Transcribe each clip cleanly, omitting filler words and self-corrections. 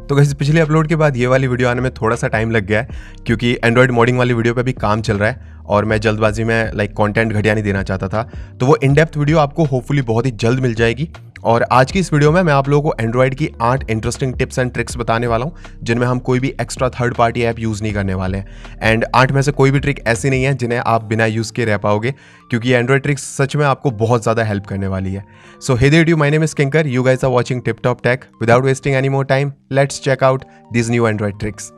तो गाइस पिछले अपलोड के बाद ये वाली वीडियो आने में थोड़ा सा टाइम लग गया है क्योंकि एंड्रॉयड मॉडिंग वाली वीडियो पे भी काम चल रहा है और मैं जल्दबाजी में कंटेंट घटिया नहीं देना चाहता था। तो वो इन डेप्थ वीडियो आपको होपफुली बहुत ही जल्द मिल जाएगी। और आज की इस वीडियो में मैं आप लोगों को एंड्रॉयड की 8 इंटरेस्टिंग टिप्स एंड ट्रिक्स बताने वाला हूं जिनमें हम कोई भी extra third party app use नहीं करने वाले हैं। एंड 8 में से कोई भी ट्रिक ऐसी नहीं है जिन्हें आप बिना यूज़ किए रह पाओगे, क्योंकि एंड्रॉयड ट्रिक्स सच में आपको बहुत ज़्यादा हेल्प करने वाली है। So hey there you, my name is Kinkar, you guys are watching tip top tech. Without wasting any more time, let's check out this new Android tricks.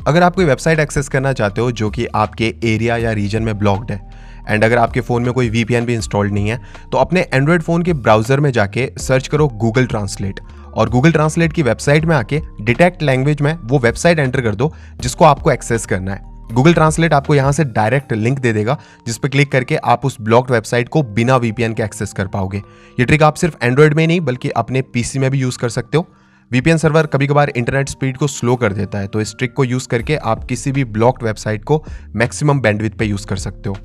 अगर आप कोई वेबसाइट एक्सेस करना चाहते हो जो कि आपके एरिया या रीजन में ब्लॉक्ड है एंड अगर आपके फ़ोन में कोई VPN भी इंस्टॉल्ड नहीं है, तो अपने एंड्रॉयड फ़ोन के ब्राउज़र में जाके सर्च करो गूगल ट्रांसलेट और गूगल ट्रांसलेट की वेबसाइट में आके डिटेक्ट लैंग्वेज में वो वेबसाइट एंटर कर दो जिसको आपको एक्सेस करना है। गूगल ट्रांसलेट आपको यहाँ से डायरेक्ट लिंक दे देगा जिस पर क्लिक करके आप उस ब्लॉक्ड वेबसाइट को बिना VPN के एक्सेस कर पाओगे। ये ट्रिक आप सिर्फ एंड्रॉयड में नहीं बल्कि अपने PC में भी यूज़ कर सकते हो। VPN सर्वर कभी कभार इंटरनेट स्पीड को स्लो कर देता है, तो इस ट्रिक को यूज करके आप किसी भी ब्लॉक्ड वेबसाइट को मैक्सिमम बैंडविड्थ पे यूज कर सकते हो।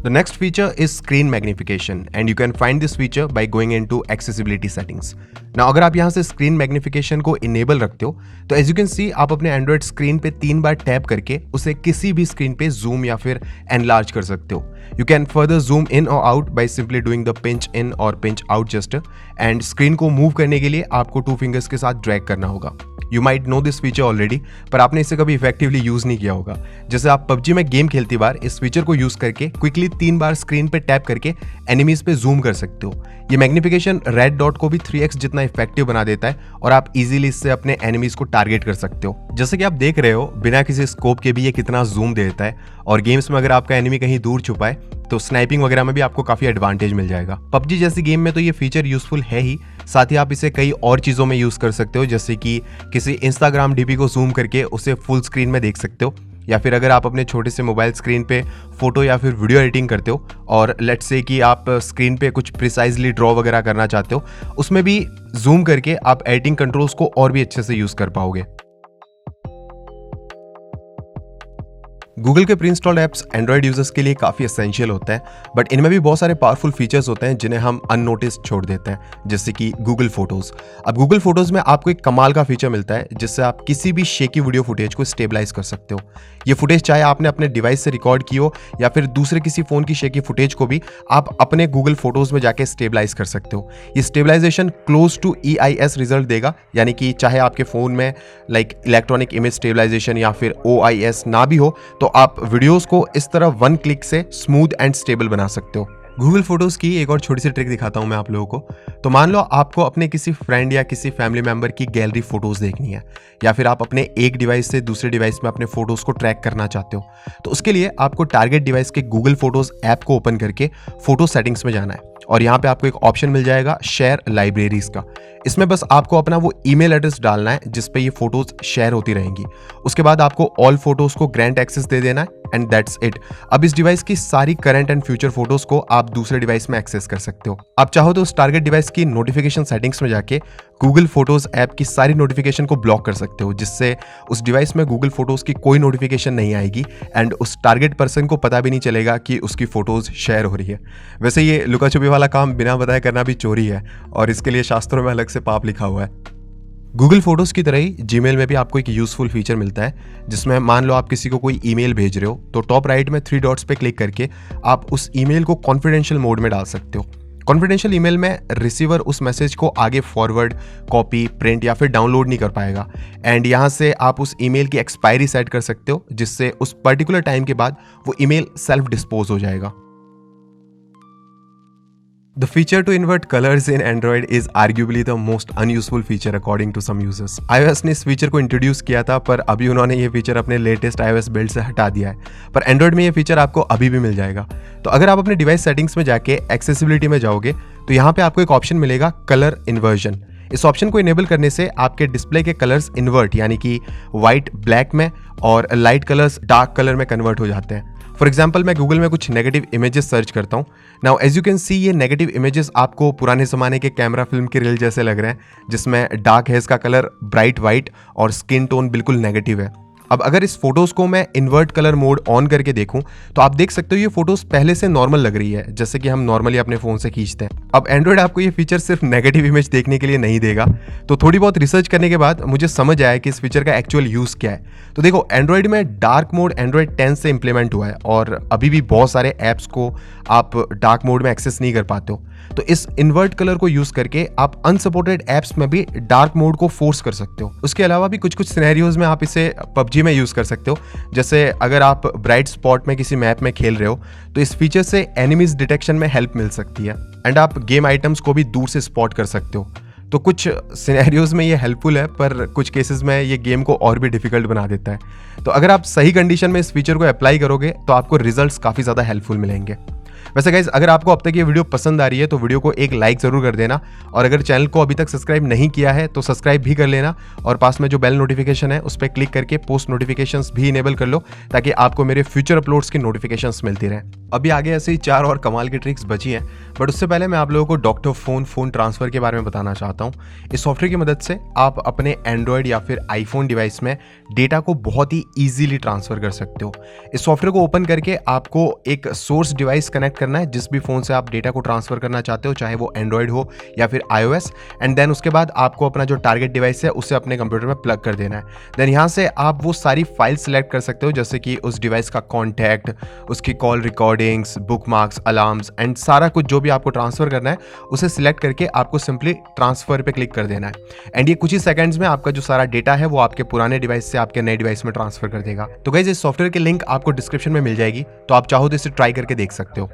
The next feature is screen magnification and you can find this feature by going into accessibility settings. Now अगर आप यहाँ से screen magnification को enable रखते हो तो as you can see आप अपने Android screen पे 3 बार टैप करके उसे किसी भी screen पे zoom या फिर enlarge कर सकते हो। You can further zoom in or out by simply doing the pinch in और pinch out gesture and screen को move करने के लिए आपको 2 fingers के साथ drag करना होगा। You might know this feature already, पर आपने इसे कभी इफेक्टिवली यूज नहीं किया होगा। जैसे आप PUBG में गेम खेलती बार इस फीचर को यूज करके क्विकली 3 बार स्क्रीन पे टैप करके एनिमीज पे जूम कर सकते हो। ये मैग्निफिकेशन रेड डॉट को भी 3x जितना इफेक्टिव बना देता है और आप इजीली इससे अपने एनिमीज को टारगेट कर सकते हो। जैसे कि आप देख रहे हो बिना किसी स्कोप के भी ये कितना जूम देता है और गेम्स में अगर आपका एनिमी कहीं दूर छुपा है तो स्नाइपिंग वगैरह में भी आपको काफी एडवांटेज मिल जाएगा। PUBG जैसी गेम में तो ये फीचर यूजफुल है ही, साथ ही आप इसे कई और चीजों में यूज कर सकते हो, जैसे कि किसी इंस्टाग्राम DP को जूम करके उसे फुल स्क्रीन में देख सकते हो, या फिर अगर आप अपने छोटे से मोबाइल स्क्रीन पे फोटो या फिर वीडियो एडिटिंग करते हो और लेट्स से कि आप स्क्रीन पे कुछ प्रिसाइजली ड्रॉ वगैरह करना चाहते हो, उसमें भी जूम करके आप एडिटिंग कंट्रोल्स को और भी अच्छे से यूज कर पाओगे। गूगल के pre installed apps Android users के लिए काफ़ी एसेंशियल होता है, बट इनमें भी बहुत सारे पावरफुल फीचर्स होते हैं जिन्हें हम अननोटिस्ड छोड़ देते हैं, जैसे कि गूगल फोटोज़। अब गूगल फोटोज़ में आपको एक कमाल का फीचर मिलता है जिससे आप किसी भी शेकी वीडियो फुटेज को स्टेबलाइज कर सकते हो। ये फुटेज चाहे आपने अपने डिवाइस से रिकॉर्ड की हो या फिर दूसरे किसी फ़ोन की शेकी फुटेज को भी आप अपने गूगल फोटोज़ में जाके स्टेबलाइज कर सकते हो। ये stabilization close to EIS result देगा, यानी कि चाहे आपके फ़ोन में इलेक्ट्रॉनिक इमेज स्टेबलाइजेशन या फिर OIS ना भी हो तो आप वीडियोस को इस तरह 1 क्लिक से स्मूथ एंड स्टेबल बना सकते हो। गूगल फोटोज की एक और छोटी सी ट्रिक दिखाता हूं मैं आप लोगों को। तो मान लो आपको अपने किसी फ्रेंड या किसी फैमिली मेंबर की गैलरी फोटोज देखनी है, या फिर आप अपने एक डिवाइस से दूसरे डिवाइस में अपने फोटोज को ट्रैक करना चाहते हो, तो उसके लिए आपको टारगेट डिवाइस के गूगल फोटोज ऐप को ओपन करके फोटो सेटिंग्स में जाना है और यहाँ पे आपको एक ऑप्शन मिल जाएगा शेयर लाइब्रेरीज का। इसमें बस आपको अपना वो ईमेल एड्रेस डालना है जिस पे ये फोटोज शेयर होती रहेंगी। उसके बाद आपको ऑल फोटोज को ग्रांट एक्सेस दे देना है एंड दैट्स इट। अब इस डिवाइस की सारी करंट एंड फ्यूचर फोटोज को आप दूसरे डिवाइस में एक्सेस कर सकते हो। आप चाहो तो उस टारगेट डिवाइस की नोटिफिकेशन सेटिंग्स में जाके गूगल फोटोज ऐप की सारी नोटिफिकेशन को ब्लॉक कर सकते हो, जिससे उस डिवाइस में गूगल फोटोज की कोई नोटिफिकेशन नहीं आएगी एंड उस टारगेट पर्सन को पता भी नहीं चलेगा कि उसकी फोटोज शेयर हो रही है। वैसे ये लुका छुपी वाला काम बिना बताए करना भी चोरी है और इसके लिए शास्त्रों में अलग से पाप लिखा हुआ है। गूगल फोटोज़ की तरह ही जीमेल में भी आपको एक यूजफुल फीचर मिलता है, जिसमें मान लो आप किसी को कोई ईमेल भेज रहे हो तो टॉप राइट में 3 डॉट्स पे क्लिक करके आप उस ईमेल को कॉन्फिडेंशियल मोड में डाल सकते हो। कॉन्फिडेंशियल ईमेल में रिसीवर उस मैसेज को आगे फॉरवर्ड, कॉपी, प्रिंट या फिर डाउनलोड नहीं कर पाएगा एंड यहाँ से आप उस ईमेल की एक्सपायरी सेट कर सकते हो, जिससे उस पर्टिकुलर टाइम के बाद वो ईमेल सेल्फ डिस्पोज हो जाएगा। The feature to invert colors in Android is arguably the most unuseful feature according to some users. iOS ने इस फीचर को इंट्रोड्यूस किया था, पर अभी उन्होंने ये फीचर अपने लेटेस्ट iOS बिल्ड से हटा दिया है, पर Android में ये फीचर आपको अभी भी मिल जाएगा। तो अगर आप अपने डिवाइस सेटिंग्स में जाके एक्सेसिबिलिटी में जाओगे तो यहाँ पे आपको एक ऑप्शन मिलेगा कलर इन्वर्जन। इस ऑप्शन को इनेबल करने से आपके डिस्प्ले के कलर्स इन्वर्ट, यानी कि व्हाइट ब्लैक में और लाइट कलर्स डार्क कलर में कन्वर्ट हो जाते हैं। फॉर एग्जाम्पल मैं गूगल में कुछ नेगेटिव इमेजेस सर्च करता हूँ। Now as you can see ये नेगेटिव इमेजेस आपको पुराने ज़माने के कैमरा फिल्म के रील जैसे लग रहे हैं, जिसमें डार्क हेयर्स का कलर ब्राइट वाइट और स्किन टोन बिल्कुल नेगेटिव है। अब अगर इस फोटोज़ को मैं इन्वर्ट कलर मोड ऑन करके देखूं तो आप देख सकते हो ये फोटोज़ पहले से नॉर्मल लग रही है, जैसे कि हम नॉर्मली अपने फ़ोन से खींचते हैं। अब एंड्रॉयड आपको ये फीचर सिर्फ नेगेटिव इमेज देखने के लिए नहीं देगा, तो थोड़ी बहुत रिसर्च करने के बाद मुझे समझ आया कि इस फीचर का एक्चुअल यूज़ क्या है। तो देखो, एंड्रॉयड में डार्क मोड एंड्रॉयड 10 से इंप्लीमेंट हुआ है और अभी भी बहुत सारे ऐप्स को आप डार्क मोड में एक्सेस नहीं कर पाते हो। तो इस इन्वर्ट कलर को यूज करके आप अनसपोर्टेड ऐप्स में भी डार्क मोड को फोर्स कर सकते हो। उसके अलावा भी कुछ सिनेरियोज में आप इसे पबजी में यूज कर सकते हो। जैसे अगर आप ब्राइट स्पॉट में किसी मैप में खेल रहे हो तो इस फीचर से एनिमीज डिटेक्शन में हेल्प मिल सकती है एंड आप गेम आइटम्स को भी दूर से स्पॉट कर सकते हो। तो कुछ सिनेरियोज में ये हेल्पफुल है, पर कुछ केसेस में ये गेम को और भी डिफिकल्ट बना देता है। तो अगर आप सही कंडीशन में इस फीचर को अप्लाई करोगे तो आपको रिजल्ट्स काफ़ी ज़्यादा हेल्पफुल मिलेंगे। वैसे गाइज, अगर आपको अब तक ये वीडियो पसंद आ रही है तो वीडियो को एक लाइक जरूर कर देना, और अगर चैनल को अभी तक सब्सक्राइब नहीं किया है तो सब्सक्राइब भी कर लेना, और पास में जो बेल नोटिफिकेशन है उस पर क्लिक करके पोस्ट नोटिफिकेशंस भी इनेबल कर लो ताकि आपको मेरे फ्यूचर अपलोड्स की नोटिफिकेशंस मिलती रहे। अभी आगे ऐसे ही 4 और कमाल की ट्रिक्स बची हैं, बट उससे पहले मैं आप लोगों को डॉक्टर फोन ट्रांसफर के बारे में बताना चाहता हूँ। इस सॉफ्टवेयर की मदद से आप अपने एंड्रॉयड या फिर आईफोन डिवाइस में डेटा को बहुत ही ईजिली ट्रांसफर कर सकते हो। इस सॉफ्टवेयर को ओपन करके आपको एक सोर्स डिवाइस कनेक्ट करना है जिस भी फोन से आप डेटा को ट्रांसफर करना चाहते हो, चाहे वो एंड्रॉयड हो या फिर iOS, एंड देन उसके बाद आपको अपना जो टारगेट डिवाइस है उसे अपने कंप्यूटर में प्लग कर देना है। देन यहाँ से आप वो सारी फाइल सिलेक्ट कर सकते हो, जैसे कि उस डिवाइस का कॉन्टैक्ट, उसकी call recordings, bookmarks, alarms and सारा कुछ जो भी आपको ट्रांसफर करना है उसे सिलेक्ट करके आपको सिंपली ट्रांसफर पे क्लिक कर देना है एंड ये कुछ ही सेकंड्स में आपका जो सारा डेटा है वो आपके पुराने डिवाइस से आपके नए डिवाइस में ट्रांसफर कर देगा। तो गाइस, इस सॉफ्टवेयर की लिंक आपको डिस्क्रिप्शन में मिल जाएगी, तो आप चाहो तो इसे ट्राई करके देख सकते हो।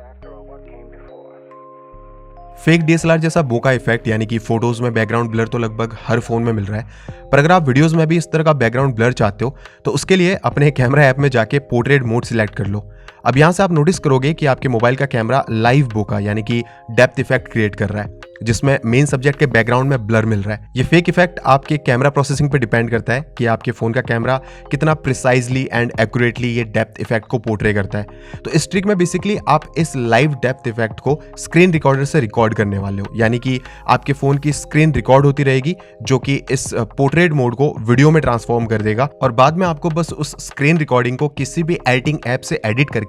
फेक डीएसएलआर जैसा बोका इफेक्ट यानी कि फोटोज में बैकग्राउंड ब्लर तो लगभग हर फोन में मिल रहा है, पर अगर आप वीडियोस में भी इस तरह का बैकग्राउंड ब्लर चाहते हो तो उसके लिए अपने कैमरा ऐप में जाके पोर्ट्रेट मोड सिलेक्ट कर लो। अब यहाँ से आप नोटिस करोगे कि आपके मोबाइल का कैमरा लाइव बोका यानी कि डेप्थ इफेक्ट क्रिएट कर रहा है, जिसमें मेन सब्जेक्ट के बैकग्राउंड में ब्लर मिल रहा है। ये फेक इफेक्ट आपके कैमरा प्रोसेसिंग पे डिपेंड करता है कि आपके फोन का कैमरा कितना प्रिसाइजली एंड एक्यूरेटली ये डेप्थ इफेक्ट को पोर्ट्रे करता है। तो इस ट्रिक में बेसिकली आप इस लाइव डेप्थ इफेक्ट को स्क्रीन रिकॉर्डर से रिकॉर्ड करने वाले हो, यानी कि आपके फोन की स्क्रीन रिकॉर्ड होती रहेगी जो कि इस पोर्ट्रेट मोड को वीडियो में ट्रांसफॉर्म कर देगा, और बाद में आपको बस उस स्क्रीन रिकॉर्डिंग को किसी भी एडिटिंग ऐप से एडिट करके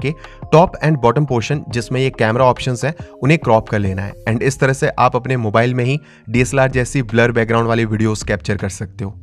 टॉप एंड बॉटम पोर्शन जिसमें ये कैमरा ऑप्शंस हैं उन्हें क्रॉप कर लेना है एंड इस तरह से आप अपने मोबाइल में ही डीएसएलआर जैसी ब्लर बैकग्राउंड वाली वीडियोस कैप्चर कर सकते हो।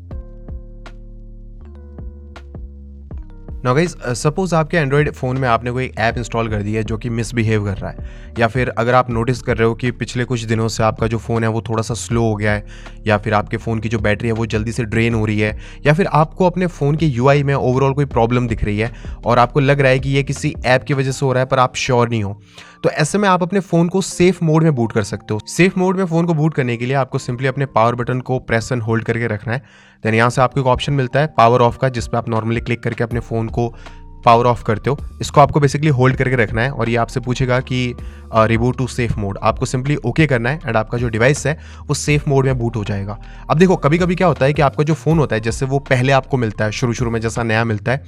नाउ गाइस, सपोज आपके एंड्रॉयड फ़ोन में आपने कोई ऐप इंस्टॉल कर दी है जो कि मिसबिहेव कर रहा है, या फिर अगर आप नोटिस कर रहे हो कि पिछले कुछ दिनों से आपका जो फ़ोन है वो थोड़ा सा स्लो हो गया है, या फिर आपके फ़ोन की जो बैटरी है वो जल्दी से ड्रेन हो रही है, या फिर आपको अपने फ़ोन के यूआई में ओवरऑल कोई प्रॉब्लम दिख रही है और आपको लग रहा है कि ये किसी ऐप की वजह से हो रहा है पर आप श्योर नहीं हो, तो ऐसे में आप अपने फ़ोन को सेफ मोड में बूट कर सकते हो। सेफ मोड में फ़ोन को बूट करने के लिए आपको सिंपली अपने पावर बटन को प्रेस एंड होल्ड करके रखना है। देन यहाँ से आपको एक ऑप्शन मिलता है पावर ऑफ का, जिस पर आप नॉर्मली क्लिक करके अपने फ़ोन को पावर ऑफ करते हो। इसको आपको बेसिकली होल्ड करके रखना है और ये आपसे पूछेगा कि रिबूट टू सेफ मोड, आपको सिंपली ओके करना है एंड आपका जो डिवाइस है वो सेफ मोड में बूट हो जाएगा। अब देखो, कभी कभी क्या होता है कि आपका जो फ़ोन होता है, जैसे वो पहले आपको मिलता है शुरू में जैसा नया मिलता है,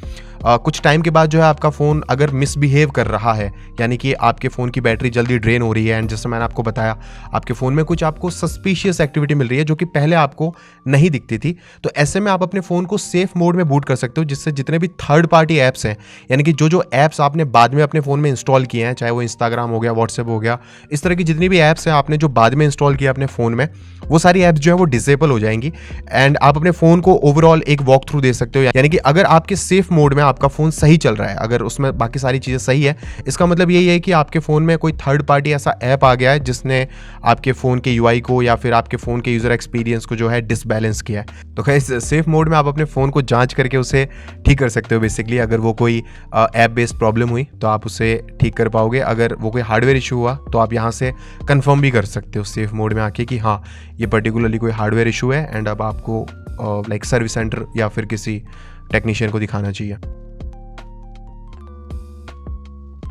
कुछ टाइम के बाद जो है आपका फ़ोन अगर मिसबिहेव कर रहा है, यानी कि आपके फ़ोन की बैटरी जल्दी ड्रेन हो रही है एंड जैसे मैंने आपको बताया आपके फ़ोन में कुछ आपको सस्पिशियस एक्टिविटी मिल रही है जो कि पहले आपको नहीं दिखती थी, तो ऐसे में आप अपने फ़ोन को सेफ मोड में बूट कर सकते हो, जिससे जितने भी थर्ड पार्टी ऐप्स हैं, यानी कि जो ऐप्स आपने बाद में अपने फ़ोन में इंस्टॉल किए हैं, चाहे वो इंस्टाग्राम हो गया, व्हाट्सएप हो गया, इस तरह की जितनी भी ऐप्स हैं आपने जो बाद में इंस्टॉल किया अपने फ़ोन में, वो सारी ऐप्स जो है वो डिसेबल हो जाएंगी एंड आप अपने फ़ोन को ओवरऑल एक वॉक थ्रू दे सकते हो। यानी कि अगर आपके सेफ मोड में आपका फ़ोन सही चल रहा है, अगर उसमें बाकी सारी चीज़ें सही है, इसका मतलब यही है कि आपके फ़ोन में कोई थर्ड पार्टी ऐसा ऐप आ गया है जिसने आपके फ़ोन के यूआई को या फिर आपके फ़ोन के यूज़र एक्सपीरियंस को जो है डिसबैलेंस किया है। तो गाइस, सेफ मोड में आप अपने फ़ोन को जांच करके उसे ठीक कर सकते हो। बेसिकली अगर वो कोई ऐप बेस्ड प्रॉब्लम हुई तो आप उसे ठीक कर पाओगे, अगर वो कोई हार्डवेयर इशू हुआ तो आप यहाँ से कंफर्म भी कर सकते हो सेफ मोड में आके कि हाँ ये पर्टिकुलरली कोई हार्डवेयर इशू है एंड अब आपको लाइक सर्विस सेंटर या फिर किसी टेक्नीशियन को दिखाना चाहिए।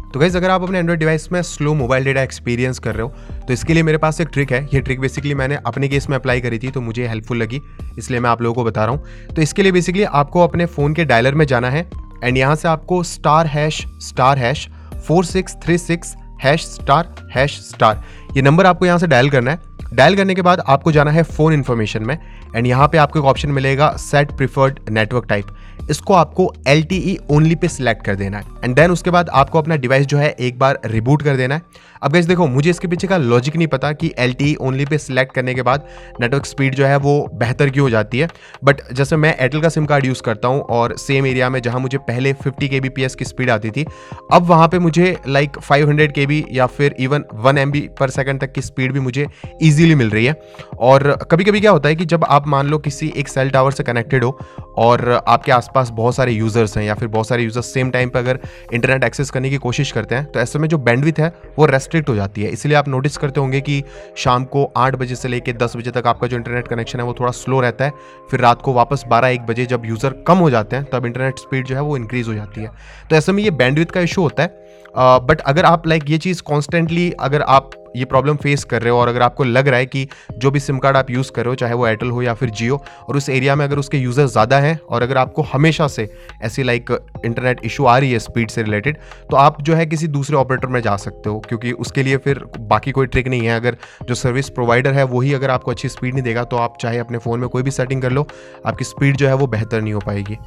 तो गाइस, अगर आप अपने एंड्रॉइड डिवाइस में स्लो मोबाइल डेटा एक्सपीरियंस कर रहे हो तो इसके लिए मेरे पास एक ट्रिक है। ये ट्रिक बेसिकली मैंने अपने केस में अप्लाई करी थी तो मुझे हेल्पफुल लगी, इसलिए मैं आप लोगों को बता रहा हूँ। तो इसके लिए बेसिकली आपको अपने फ़ोन के डायलर में जाना है एंड यहाँ से आपको *#*4636#*# ये नंबर आपको यहाँ से डायल करना है। डायल करने के बाद आपको जाना है फ़ोन इन्फॉर्मेशन में एंड यहाँ पे आपको एक ऑप्शन मिलेगा सेट प्रिफर्ड नेटवर्क टाइप। इसको आपको LTE ओनली पे सिलेक्ट कर देना है एंड देन उसके बाद आपको अपना डिवाइस जो है एक बार रिबूट कर देना है। अब गाइस देखो, मुझे इसके पीछे का लॉजिक नहीं पता कि LTE ओनली पे सिलेक्ट करने के बाद नेटवर्क स्पीड जो है वो बेहतर क्यों हो जाती है, बट जैसे मैं एयरटेल का सिम कार्ड यूज़ करता हूँ और सेम एरिया में जहाँ मुझे पहले 50 kbps की स्पीड आती थी, अब वहाँ पे मुझे लाइक 500 kb या फिर इवन 1 MB पर सेकंड तक की स्पीड भी मुझे ईजिली मिल रही है। और कभी कभी क्या होता है कि जब आप मान लो किसी एक सेल टावर से कनेक्टेड हो और आपके आसपास बहुत सारे यूज़र्स हैं या फिर बहुत सारे यूज़र्स सेम टाइम पर अगर इंटरनेट एक्सेस करने की कोशिश करते हैं, तो ऐसे में जो बैंडविड्थ है वो रेस्ट्रिक्ट हो जाती है। इसलिए आप नोटिस करते होंगे कि शाम को 8 बजे से लेकर 10 बजे तक आपका जो इंटरनेट कनेक्शन है वो थोड़ा स्लो रहता है, फिर रात को वापस 12-1 बजे जब यूज़र कम हो जाते हैं तब इंटरनेट स्पीड जो है वो इंक्रीज़ हो जाती है। तो ऐसे में ये बैंडविड्थ का इशू होता है। बट अगर आप लाइक ये चीज़ कॉन्स्टेंटली अगर आप ये प्रॉब्लम फेस कर रहे हो और अगर आपको लग रहा है कि जो भी सिम कार्ड आप यूज़ कर रहे हो, चाहे वो एयरटेल हो या फिर जियो, और उस एरिया में अगर उसके यूज़र ज़्यादा हैं और अगर आपको हमेशा से ऐसी लाइक इंटरनेट इशू आ रही है स्पीड से रिलेटेड, तो आप जो है किसी दूसरे ऑपरेटर में जा सकते हो, क्योंकि उसके लिए फिर बाकी कोई ट्रिक नहीं है। अगर जो सर्विस प्रोवाइडर है वही अगर आपको अच्छी स्पीड नहीं देगा, तो आप चाहे अपने फ़ोन में कोई भी सेटिंग कर लो, आपकी स्पीड जो है वो बेहतर नहीं हो पाएगी।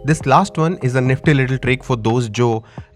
This last one is a nifty little trick for those जो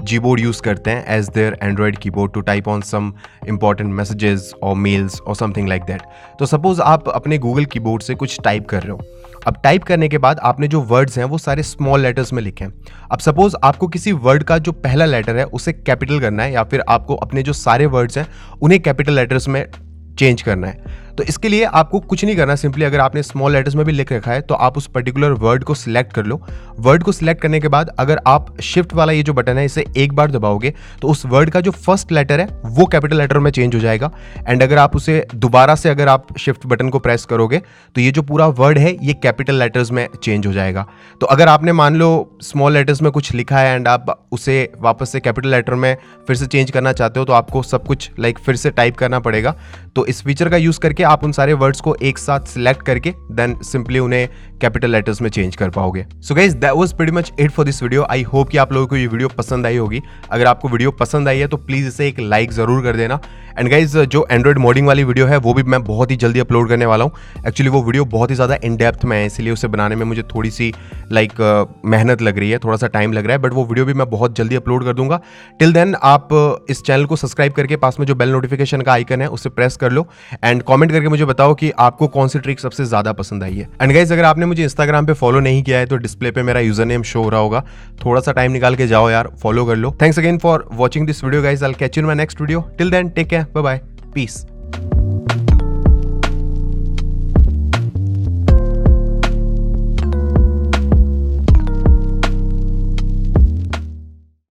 जीबोर्ड यूज़ करते हैं as their Android keyboard to type on some important messages और मेल्स और समथिंग लाइक दैट। तो सपोज आप अपने गूगल कीबोर्ड से कुछ टाइप कर रहे हो। अब टाइप करने के बाद आपने जो वर्ड्स हैं वो सारे स्मॉल लेटर्स में लिखे हैं। अब सपोज आपको किसी वर्ड का जो पहला लेटर है उसे कैपिटल करना है, या फिर आपको अपने जो सारे वर्ड्स हैं उन्हें कैपिटल लेटर्स में चेंज करना है। तो इसके लिए आपको कुछ नहीं करना, सिंपली अगर आपने स्मॉल लेटर्स में भी लिख रखा है तो आप उस पर्टिकुलर वर्ड को सिलेक्ट कर लो। वर्ड को सिलेक्ट करने के बाद अगर आप शिफ्ट वाला ये जो बटन है इसे एक बार दबाओगे तो उस वर्ड का जो फर्स्ट लेटर है वो कैपिटल लेटर में चेंज हो जाएगा। एंड अगर आप उसे दोबारा से अगर आप शिफ्ट बटन को प्रेस करोगे तो ये जो पूरा वर्ड है ये कैपिटल लेटर्स में चेंज हो जाएगा। तो अगर आपने मान लो स्मॉल लेटर्स में कुछ लिखा है एंड आप उसे वापस से कैपिटल लेटर में फिर से चेंज करना चाहते हो, तो आपको सब कुछ लाइक फिर से टाइप करना पड़ेगा। तो इस फीचर का यूज़ करके आप उन सारे वर्ड्स को एक साथ सिलेक्ट करके देन सिंपली उन्हें कैपिटल लेटर्स में चेंज कर पाओगे। So guys, that was pretty much it for this video. I hope कि आप लोगों को ये वीडियो पसंद आई होगी। अगर आपको वीडियो पसंद आई है तो प्लीज़ इसे एक लाइक ज़रूर कर देना। एंड गाइस, जो एंड्रॉइड मोडिंग वाली वीडियो है वो भी मैं बहुत ही जल्दी अपलोड करने वाला हूँ। एक्चुअली वो वीडियो बहुत ही ज़्यादा इन डेप्थ में है, इसलिए उसे बनाने में मुझे थोड़ी सी मेहनत लग रही है, थोड़ा सा टाइम लग रहा है, बट वो वीडियो भी मैं बहुत जल्दी अपलोड कर दूंगा। टिल देन आप इस चैनल को सब्सक्राइब करके पास में जो बेल नोटिफिकेशन का आइकन है उसे प्रेस कर लो एंड कमेंट करके मुझे बताओ कि आपको कौन सी ट्रिक सबसे ज़्यादा पसंद आई है। एंड गाइस, अगर आपने मुझे इंस्टाग्राम पे फॉलो नहीं किया है तो डिस्प्ले पे मेरा यूजर नेम शो हो रहा होगा, थोड़ा सा टाइम निकाल के जाओ यार, फॉलो कर लो। Thanks again for watching this video guys. I will catch you in my next video. Till then take care, bye bye, piece.